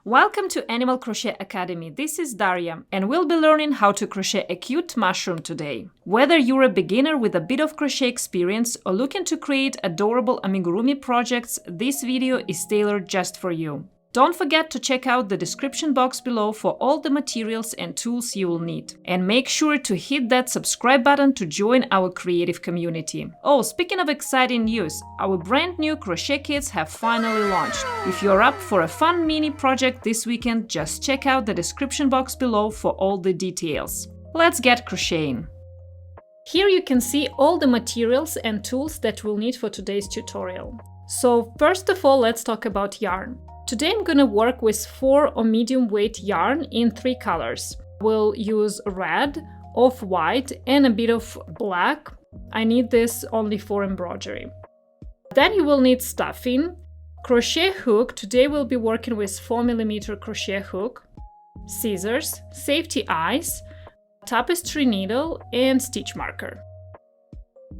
Welcome to Animal Crochet Academy. This is Daria, and we'll be learning how to crochet a cute mushroom today. Whether you're a beginner with a bit of crochet experience or looking to create adorable amigurumi projects, this video is tailored just for you. Don't forget to check out the description box below for all the materials and tools you will need. And make sure to hit that subscribe button to join our creative community. Oh, speaking of exciting news, our brand new Crochet Kits have finally launched. If you're up for a fun mini project this weekend, just check out the description box below for all the details. Let's get crocheting. Here you can see all the materials and tools that we'll need for today's tutorial. So first of all, let's talk about yarn. Today I'm going to work with 4 or medium weight yarn in 3 colors. We'll use red, off-white and a bit of black. I need this only for embroidery. Then you will need stuffing, crochet hook. Today we'll be working with 4mm crochet hook, scissors, safety eyes, tapestry needle and stitch marker.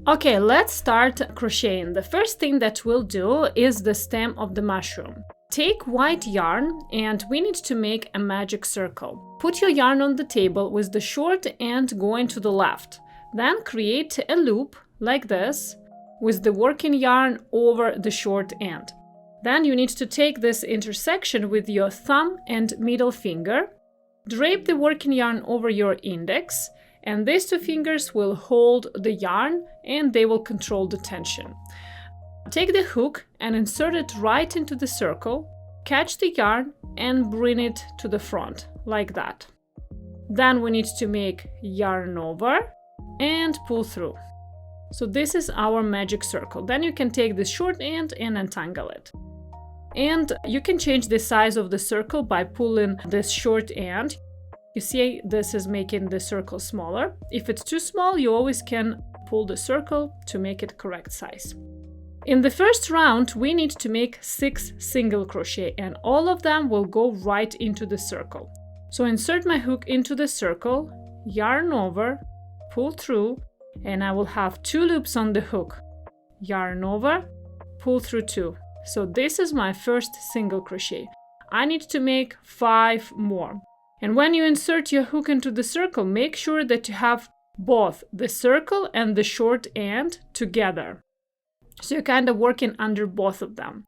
Okay, let's start crocheting. The first thing that we'll do is the stem of the mushroom. Take white yarn and we need to make a magic circle. Put your yarn on the table with the short end going to the left. Then create a loop like this with the working yarn over the short end. Then you need to take this intersection with your thumb and middle finger. Drape the working yarn over your index, and these 2 fingers will hold the yarn and they will control the tension. Take the hook and insert it right into the circle, catch the yarn and bring it to the front, like that. Then we need to make yarn over and pull through. So this is our magic circle. Then you can take the short end and untangle it. And you can change the size of the circle by pulling this short end. You see, this is making the circle smaller. If it's too small, you always can pull the circle to make it correct size. In the first round, we need to make 6 single crochet and all of them will go right into the circle. So insert my hook into the circle, yarn over, pull through, and I will have 2 loops on the hook. Yarn over, pull through 2. So this is my first single crochet. I need to make 5 more. And when you insert your hook into the circle, make sure that you have both the circle and the short end together. So you're kind of working under both of them.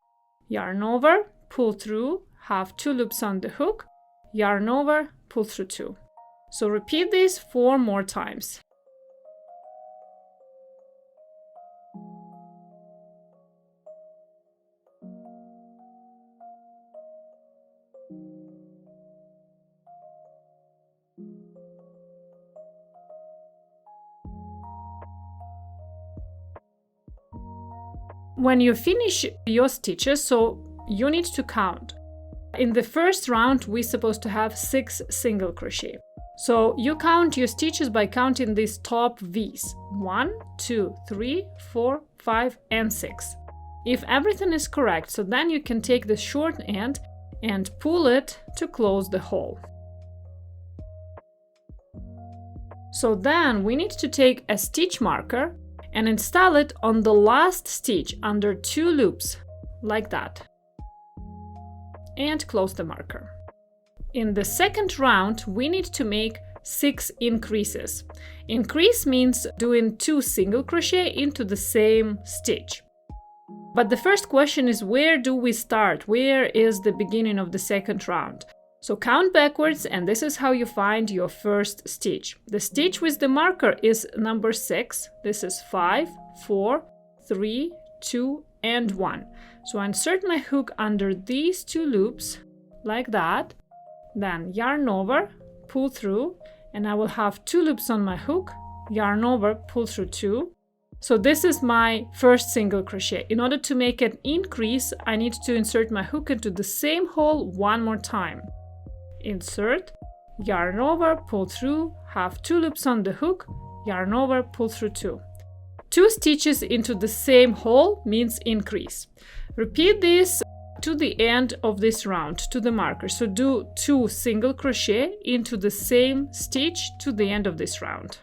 Yarn over, pull through, have 2 loops on the hook, yarn over, pull through 2. So repeat this 4 more times. When you finish your stitches, so you need to count. In the first round, we're supposed to have 6 single crochet. So you count your stitches by counting these top V's. 1, 2, 3, 4, 5, and 6. If everything is correct, so then you can take the short end and pull it to close the hole. So then we need to take a stitch marker and install it on the last stitch under 2 loops, like that. And close the marker. In the second round, we need to make 6 increases. Increase means doing 2 single crochet into the same stitch. But the first question is, where do we start? Where is the beginning of the second round? So count backwards and this is how you find your first stitch. The stitch with the marker is number 6. This is 5, 4, 3, 2, and 1. So I insert my hook under these 2 loops, like that. Then yarn over, pull through, and I will have 2 loops on my hook, yarn over, pull through 2. So this is my first single crochet. In order to make an increase, I need to insert my hook into the same hole 1 more time. Insert, yarn over, pull through, have 2 loops on the hook, yarn over, pull through 2. 2 stitches into the same hole means increase. Repeat this to the end of this round, to the marker. So do 2 single crochet into the same stitch to the end of this round.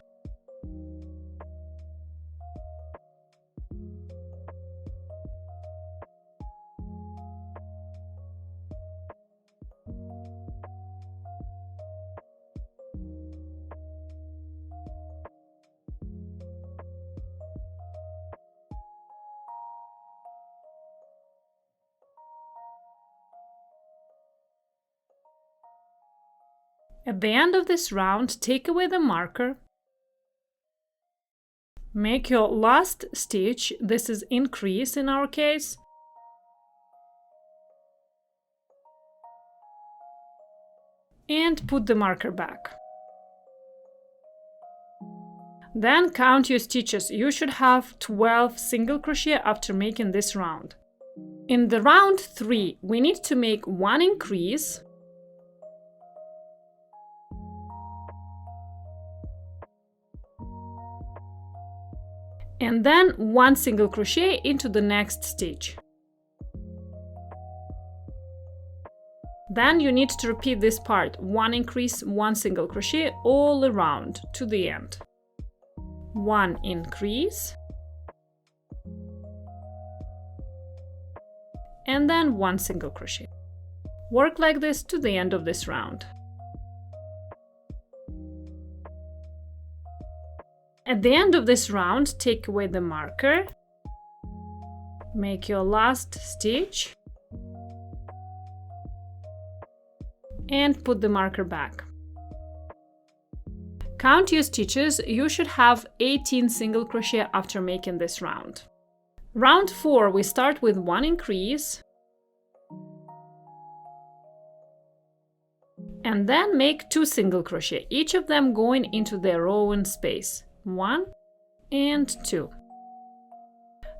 At the end of this round, take away the marker, make your last stitch, this is increase in our case, and put the marker back. Then count your stitches. You should have 12 single crochet after making this round. In the round 3, we need to make 1 increase, and then 1 single crochet into the next stitch. Then you need to repeat this part, 1 increase, 1 single crochet all around to the end. 1 increase, and then 1 single crochet. Work like this to the end of this round. At the end of this round, take away the marker, make your last stitch, and put the marker back. Count your stitches. You should have 18 single crochet after making this round. Round 4, we start with 1 increase, and then make 2 single crochet, each of them going into their own space. 1 and 2.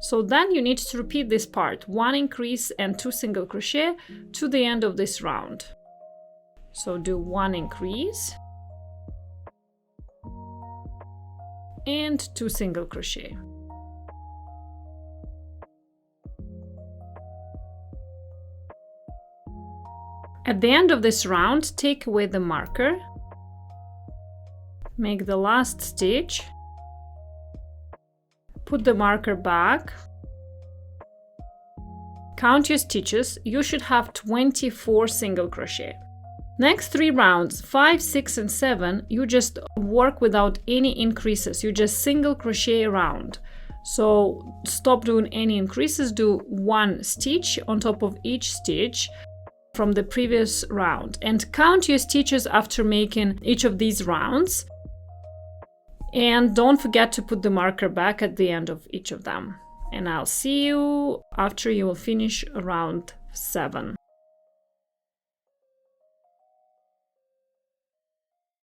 So then you need to repeat this part, 1 increase and 2 single crochet to the end of this round. So do 1 increase and 2 single crochet. At the end of this round, take away the marker, make the last stitch, put the marker back, count your stitches. You should have 24 single crochet. Next 3 rounds, 5, 6 and 7, you just work without any increases, you just single crochet around. So stop doing any increases, do 1 stitch on top of each stitch from the previous round, and count your stitches after making each of these rounds. And don't forget to put the marker back at the end of each of them. And I'll see you after you will finish round 7.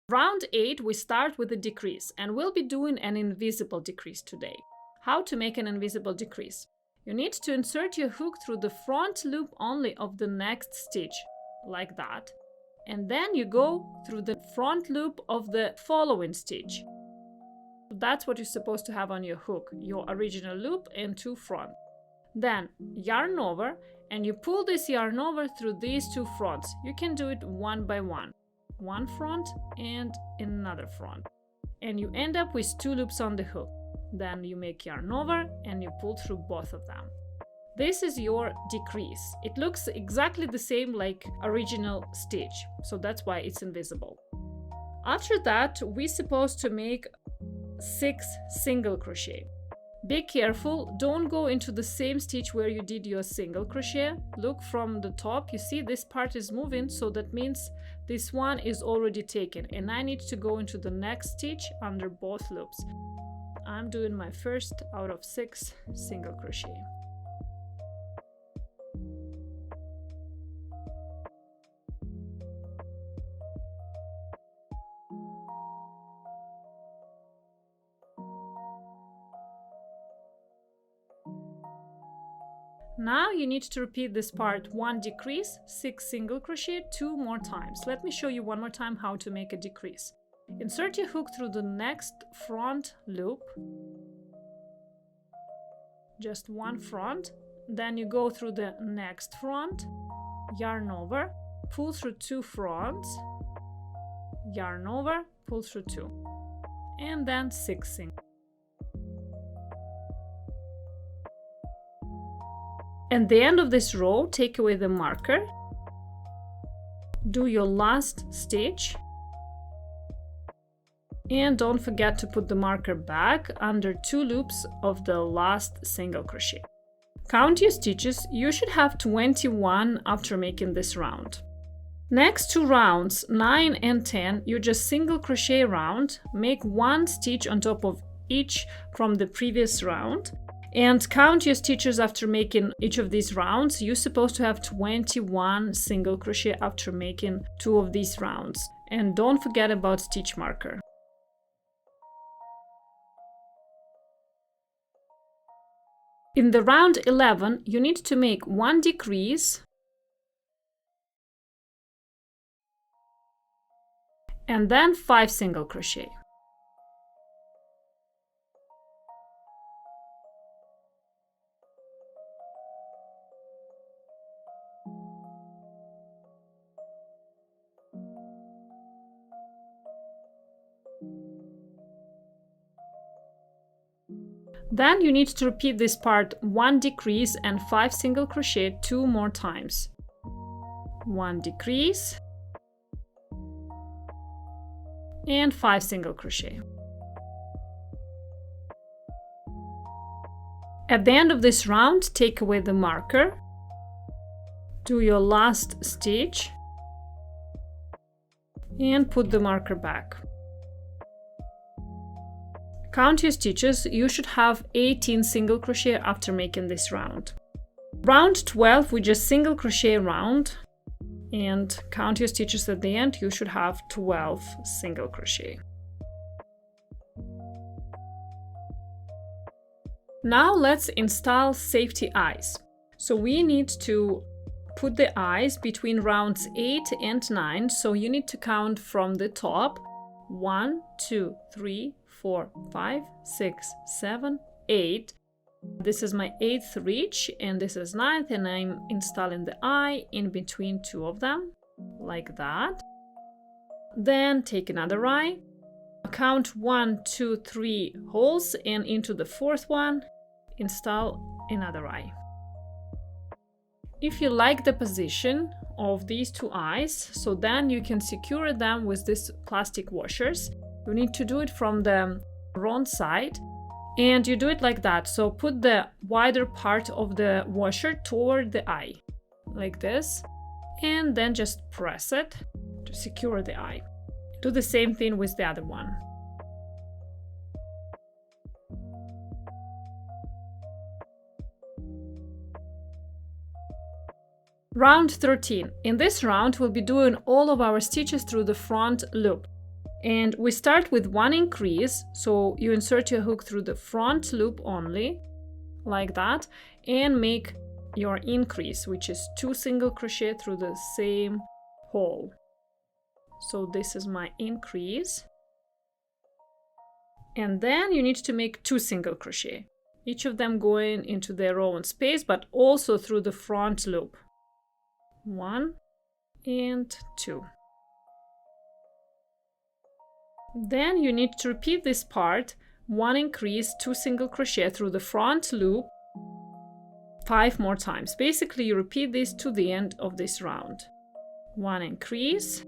Round 8, we start with a decrease, and we'll be doing an invisible decrease today. How to make an invisible decrease? You need to insert your hook through the front loop only of the next stitch, like that. And then you go through the front loop of the following stitch. That's what you're supposed to have on your hook, your original loop and 2 front. Then yarn over, and you pull this yarn over through these 2 fronts. You can do it one by one. One front and another front. And you end up with 2 loops on the hook. Then you make yarn over and you pull through both of them. This is your decrease. It looks exactly the same like original stitch, so that's why it's invisible. After that, we're supposed to make 6 single crochet. Be careful, don't go into the same stitch where you did your single crochet. Look from the top, you see this part is moving, so that means this one is already taken, and I need to go into the next stitch under both loops. I'm doing my first out of 6 single crochet. Now you need to repeat this part, 1 decrease, 6 single crochet, 2 more times. Let me show you one more time how to make a decrease. Insert your hook through the next front loop, just 1 front, then you go through the next front, yarn over, pull through 2 fronts, yarn over, pull through 2, and then 6 single. At the end of this row, take away the marker, do your last stitch, and don't forget to put the marker back under 2 loops of the last single crochet. Count your stitches. You should have 21 after making this round. Next to rounds 9 and 10, you just single crochet round, make 1 stitch on top of each from the previous round, and count your stitches after making each of these rounds. You're supposed to have 21 single crochet after making 2 of these rounds. And don't forget about stitch marker. In the round 11, you need to make 1 decrease and then 5 single crochet. Then you need to repeat this part 1 decrease and 5 single crochet 2 more times. 1 decrease and 5 single crochet. At the end of this round, take away the marker, do your last stitch and put the marker back. Count your stitches. You should have 18 single crochet after making this round. Round 12, we just single crochet round and count your stitches at the end. You should have 12 single crochet. Now let's install safety eyes. So we need to put the eyes between rounds 8 and 9. So you need to count from the top. 1, 2, 3, 4, 5, 6, 7, 8. This is my 8th reach and this is 9th, and I'm installing the eye in between 2 of them, like that. Then take another eye, count 1, 2, 3 holes, and into the 4th one, install another eye. If you like the position of these 2 eyes, so then you can secure them with these plastic washers. You need to do it from the wrong side, and you do it like that. So put the wider part of the washer toward the eye, like this, and then just press it to secure the eye. Do the same thing with the other one. Round 13. In this round, we'll be doing all of our stitches through the front loop. And we start with 1 increase, so you insert your hook through the front loop only, like that, and make your increase, which is 2 single crochet through the same hole. So this is my increase. And then you need to make 2 single crochet, each of them going into their own space, but also through the front loop. 1 and 2. Then you need to repeat this part, 1 increase, 2 single crochet through the front loop 5 more times. Basically, you repeat this to the end of this round. 1 increase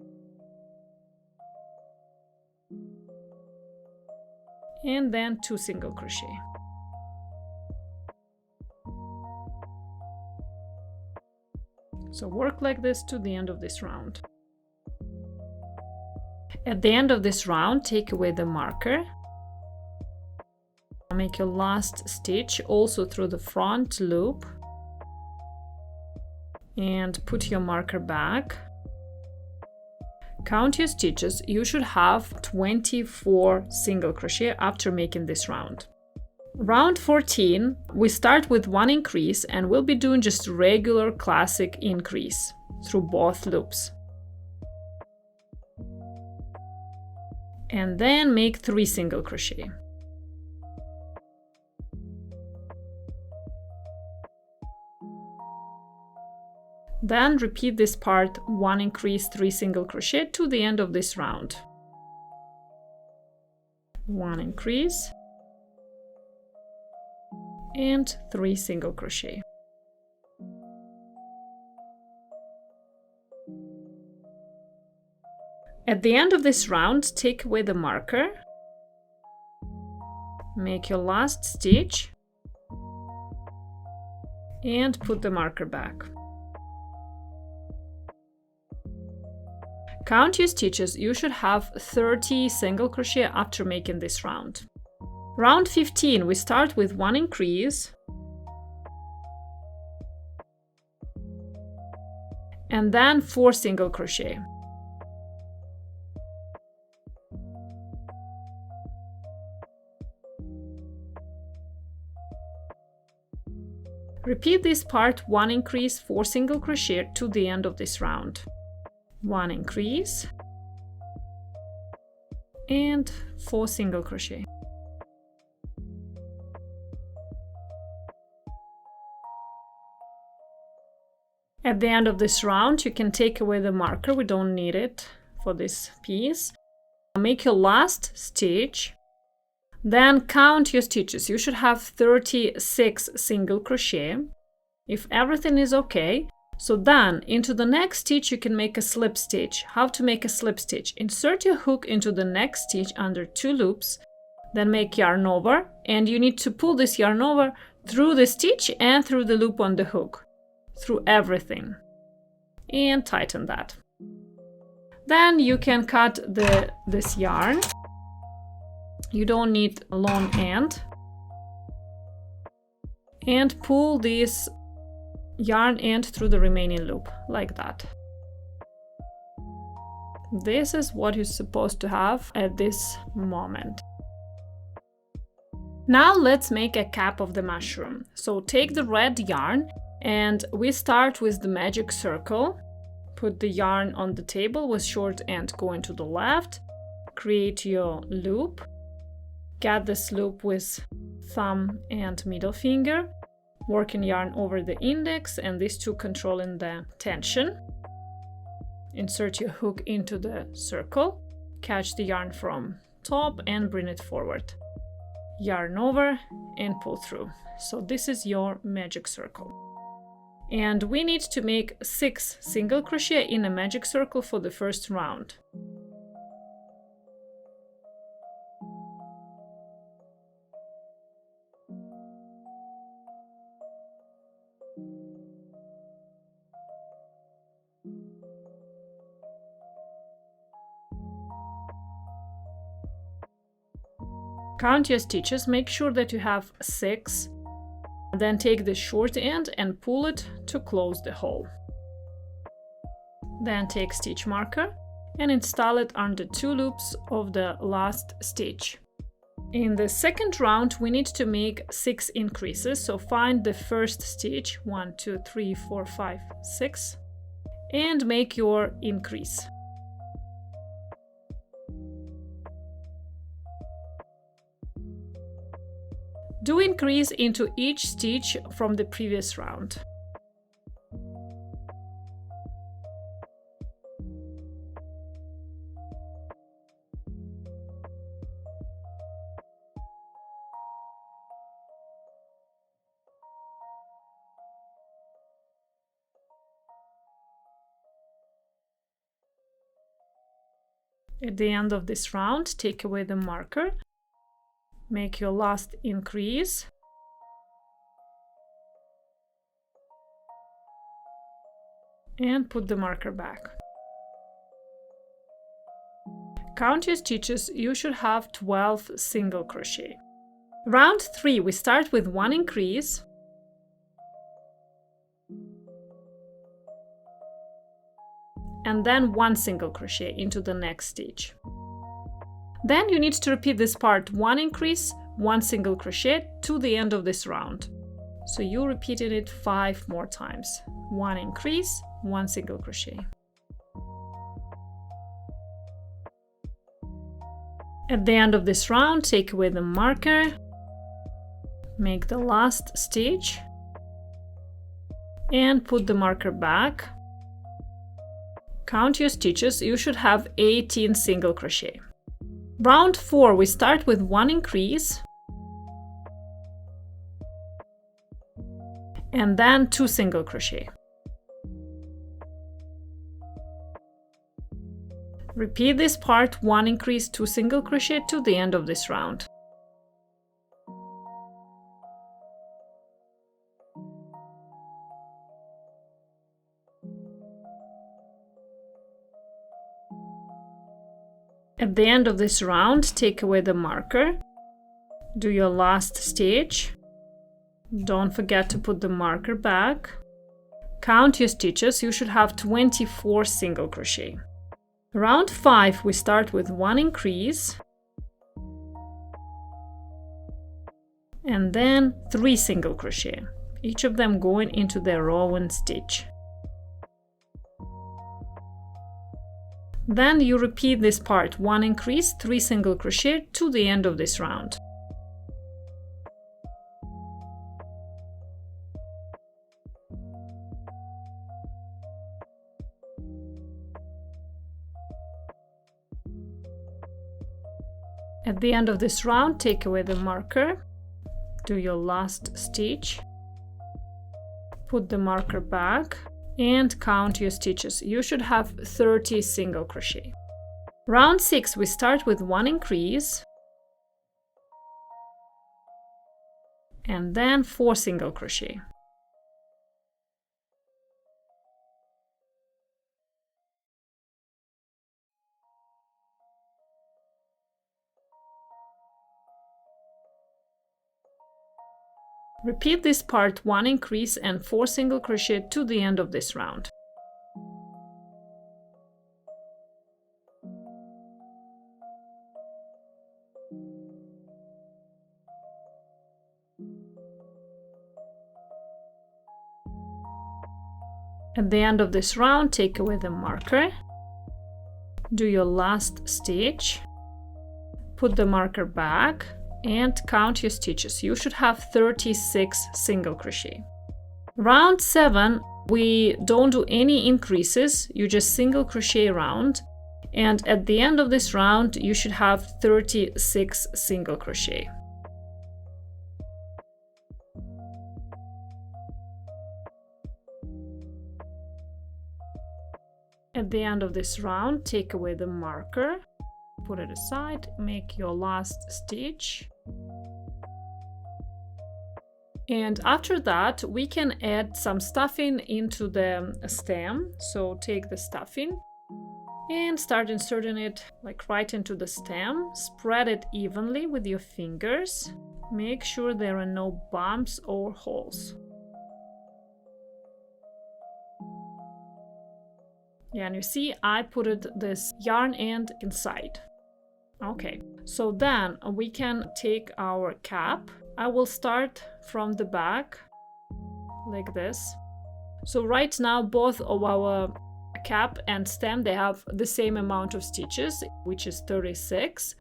and then 2 single crochet. So work like this to the end of this round. At the end of this round, take away the marker. Make your last stitch also through the front loop and put your marker back. Count your stitches. You should have 24 single crochet after making this round. Round 14, we start with 1 increase and we'll be doing just regular classic increase through both loops. And then make 3 single crochet. Then repeat this part, 1 increase, 3 single crochet to the end of this round. 1 increase and 3 single crochet. At the end of this round, take away the marker, make your last stitch and put the marker back. Count your stitches. You should have 30 single crochet after making this round. Round 15, we start with 1 increase and then 4 single crochet. Repeat this part, 1 increase, 4 single crochet to the end of this round. 1 increase and 4 single crochet. At the end of this round, you can take away the marker. We don't need it for this piece. Make your last stitch. Then count your stitches. You should have 36 single crochet if everything is okay. So then into the next stitch you can make a slip stitch. How to make a slip stitch? Insert your hook into the next stitch under 2 loops, then make yarn over, and you need to pull this yarn over through the stitch and through the loop on the hook, through everything, and tighten that. Then you can cut this yarn. You don't need a long end, and pull this yarn end through the remaining loop like that. This is what you're supposed to have at this moment. Now let's make a cap of the mushroom. So take the red yarn and we start with the magic circle. Put the yarn on the table with short end going to the left. Create your loop. Get this loop with thumb and middle finger, working yarn over the index and these two controlling the tension. Insert your hook into the circle, catch the yarn from top and bring it forward. Yarn over and pull through. So this is your magic circle. And we need to make 6 single crochet in a magic circle for the first round. Count your stitches, make sure that you have 6. Then take the short end and pull it to close the hole. Then take stitch marker and install it under 2 loops of the last stitch. In the second round, we need to make 6 increases, so find the first stitch, 1, 2, 3, 4, 5, 6, and make your increase. Do increase into each stitch from the previous round. At the end of this round, take away the marker. Make your last increase. And put the marker back. Count your stitches, you should have 12 single crochet. Round 3, we start with 1 increase. And then 1 single crochet into the next stitch. Then you need to repeat this part, 1 increase, 1 single crochet to the end of this round. So you repeated it 5 more times. 1 increase, 1 single crochet. At the end of this round, take away the marker, make the last stitch, and put the marker back. Count your stitches, you should have 18 single crochet. Round 4, we start with 1 increase and then 2 single crochet. Repeat this part, 1 increase, 2 single crochet to the end of this round. At the end of this round, take away the marker, do your last stitch. Don't forget to put the marker back. Count your stitches. You should have 24 single crochet. Round 5, we start with 1 increase and then 3 single crochet, each of them going into their row and stitch. Then you repeat this part, 1 increase, 3 single crochet to the end of this round. At the end of this round, take away the marker, do your last stitch, put the marker back, and count your stitches. You should have 30 single crochet. Round 6, we start with 1 increase and then 4 single crochet. Repeat this part, 1 increase and 4 single crochet to the end of this round. At the end of this round, take away the marker, do your last stitch, put the marker back, and count your stitches. You should have 36 single crochet. Round 7, we don't do any increases, you just single crochet around, and at the end of this round you should have 36 single crochet. At the end of this round, take away the marker, put it aside, make your last stitch. And after that, we can add some stuffing into the stem. So take the stuffing and start inserting it like right into the stem. Spread it evenly with your fingers. Make sure there are no bumps or holes. Yeah, and you see I put this yarn end inside. Okay, so then we can take our cap. I will start from the back like this. So right now both of our cap and stem, they have the same amount of stitches, which is 36.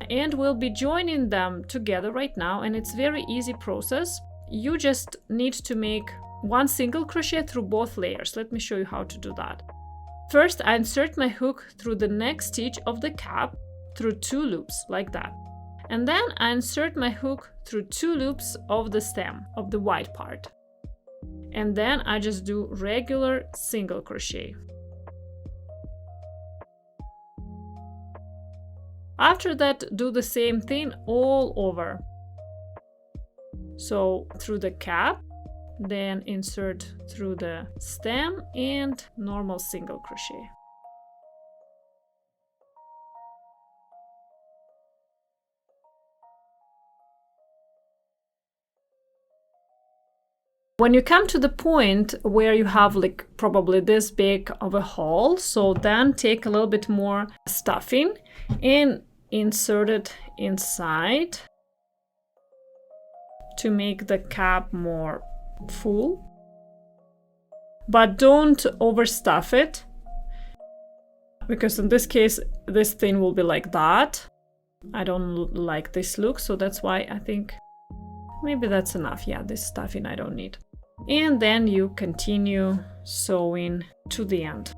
And we'll be joining them together right now, and it's very easy process. You just need to make 1 single crochet through both layers. Let me show you how to do that. First, I insert my hook through the next stitch of the cap through 2 loops like that. And then I insert my hook through 2 loops of the stem, of the white part. And then I just do regular single crochet. After that, do the same thing all over. So through the cap, then insert through the stem and normal single crochet. When you come to the point where you have like probably this big of a hole, so then take a little bit more stuffing and insert it inside to make the cap more full. But don't overstuff it, because in this case this thing will be like that. I don't like this look, so that's why I think maybe that's enough. Yeah, this stuffing I don't need. And then you continue sewing to the end.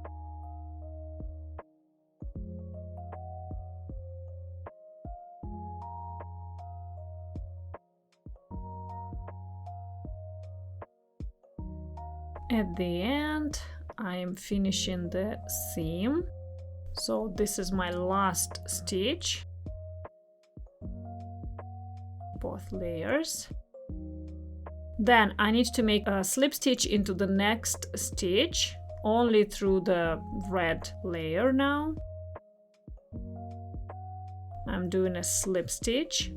At the end, I am finishing the seam. So this is my last stitch, both layers. Then I need to make a slip stitch into the next stitch, only through the red layer now. I'm doing a slip stitch.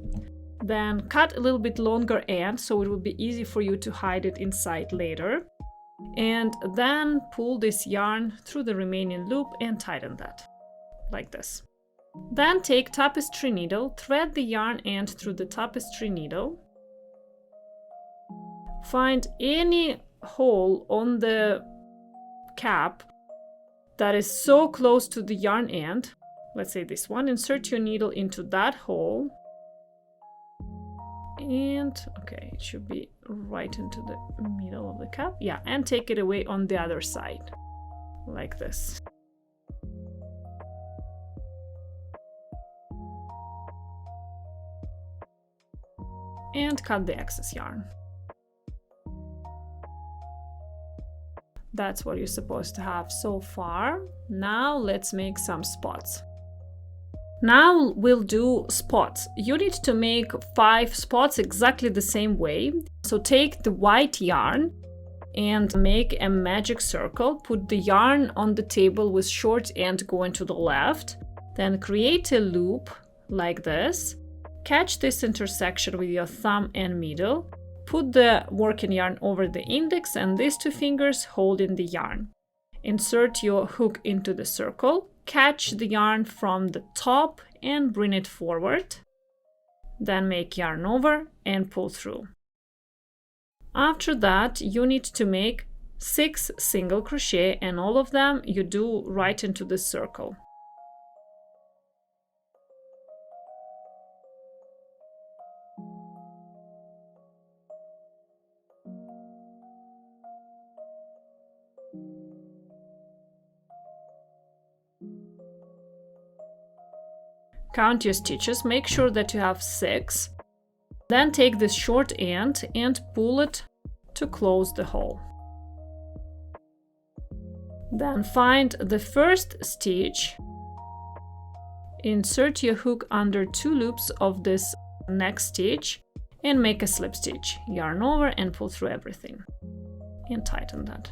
Then cut a little bit longer end so it will be easy for you to hide it inside later. And then pull this yarn through the remaining loop and tighten that, like this. Then take tapestry needle, thread the yarn end through the tapestry needle. Find any hole on the cap that is so close to the yarn end. Let's say this one. Insert your needle into that hole. And okay, it should be right into the middle of the cap. Yeah, and take it away on the other side, like this. And cut the excess yarn. That's what you're supposed to have so far. Now let's make some spots. Now we'll do spots. You need to make 5 spots exactly the same way. So take the white yarn and make a magic circle. Put the yarn on the table with short end going to the left. Then create a loop like this. Catch this intersection with your thumb and middle. Put the working yarn over the index and these 2 fingers holding the yarn. Insert your hook into the circle. Catch the yarn from the top and bring it forward. Then make yarn over and pull through. After that, you need to make 6 single crochet, and all of them you do right into the circle. Count your stitches, make sure that you have 6. Then take this short end and pull it to close the hole. Then find the first stitch, insert your hook under 2 loops of this next stitch and make a slip stitch. Yarn over and pull through everything and tighten that.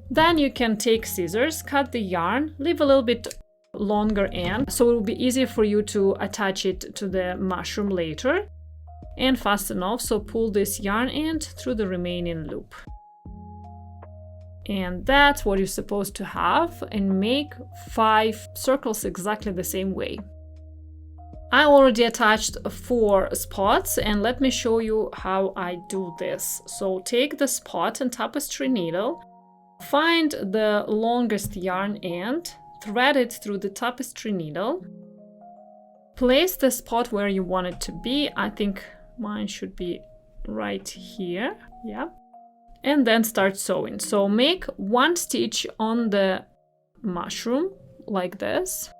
Then you can take scissors, cut the yarn, leave a little bit longer end so it will be easier for you to attach it to the mushroom later, and fasten off. So pull this yarn end through the remaining loop, and that's what you're supposed to have, and make 5 circles exactly the same way. I already attached 4 spots, and let me show you how I do this. So take the spot and tapestry needle, find the longest yarn end, thread it through the tapestry needle, place the spot where you want it to be. I think mine should be right here, yeah, and then start sewing. So make 1 stitch on the mushroom like this,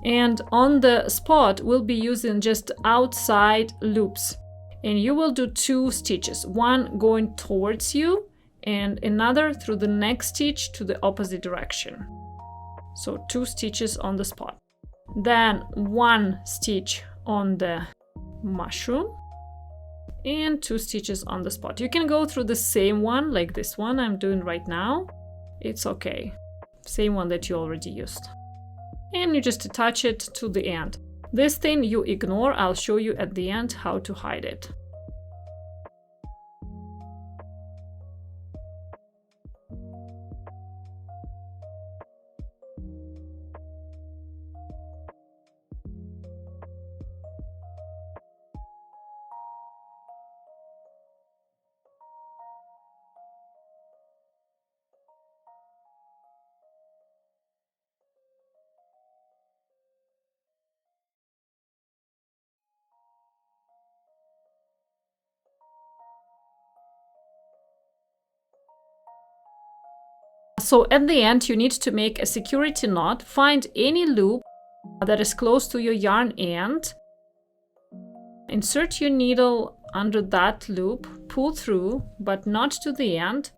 and on the spot we'll be using just outside loops, and you will do 2 stitches, one going towards you and another through the next stitch to the opposite direction. So 2 stitches on the spot, then 1 stitch on the mushroom and 2 stitches on the spot. You can go through the same one like this one I'm doing right now. It's okay, same one that you already used, and you just attach it to the end. This thing you ignore, I'll show you at the end how to hide it. So at the end, you need to make a security knot. Find any loop that is close to your yarn end. Insert your needle under that loop, pull through, but not to the end.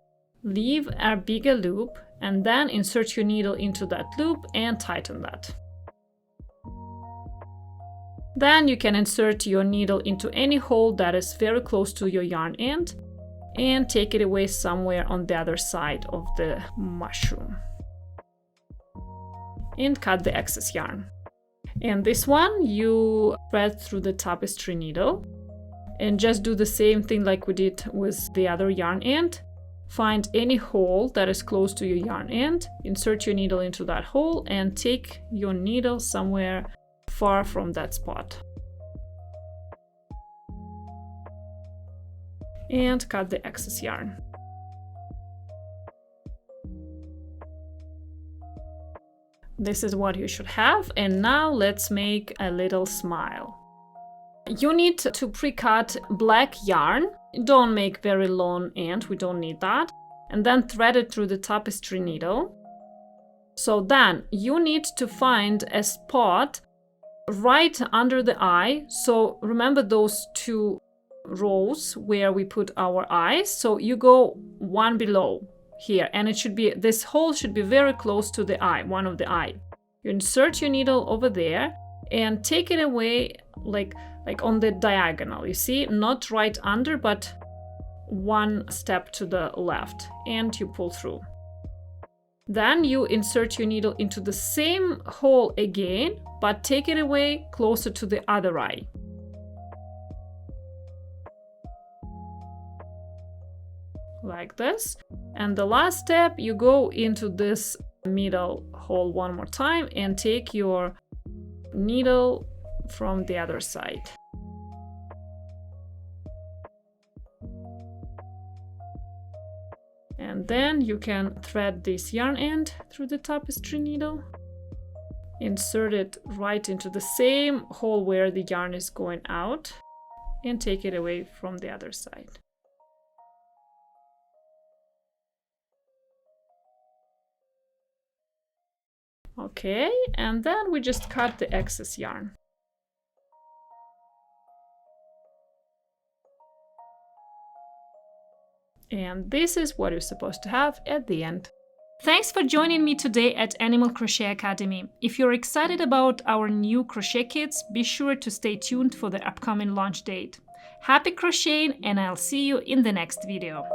Leave a bigger loop, and then insert your needle into that loop and tighten that. Then you can insert your needle into any hole that is very close to your yarn end, and take it away somewhere on the other side of the mushroom. And cut the excess yarn. And this one you thread through the tapestry needle and just do the same thing like we did with the other yarn end. Find any hole that is close to your yarn end, insert your needle into that hole and take your needle somewhere far from that spot. And cut the excess yarn. This is what you should have, and now let's make a little smile. You need to pre-cut black yarn. Don't make very long end, we don't need that. And then thread it through the tapestry needle. So then you need to find a spot right under the eye. So remember those two rows where we put our eyes. So you go one below here, and it should be, this hole should be very close to the eye, one of the eye. You insert your needle over there and take it away like on the diagonal, you see, not right under, but one step to the left, and you pull through. Then you insert your needle into the same hole again, but take it away closer to the other eye. Like this. And the last step, you go into this middle hole one more time and take your needle from the other side. And then you can thread this yarn end through the tapestry needle, insert it right into the same hole where the yarn is going out, and take it away from the other side. Okay, and then we just cut the excess yarn. And this is what you're supposed to have at the end. Thanks for joining me today at Animal Crochet Academy. If you're excited about our new crochet kits, be sure to stay tuned for the upcoming launch date. Happy crocheting, and I'll see you in the next video.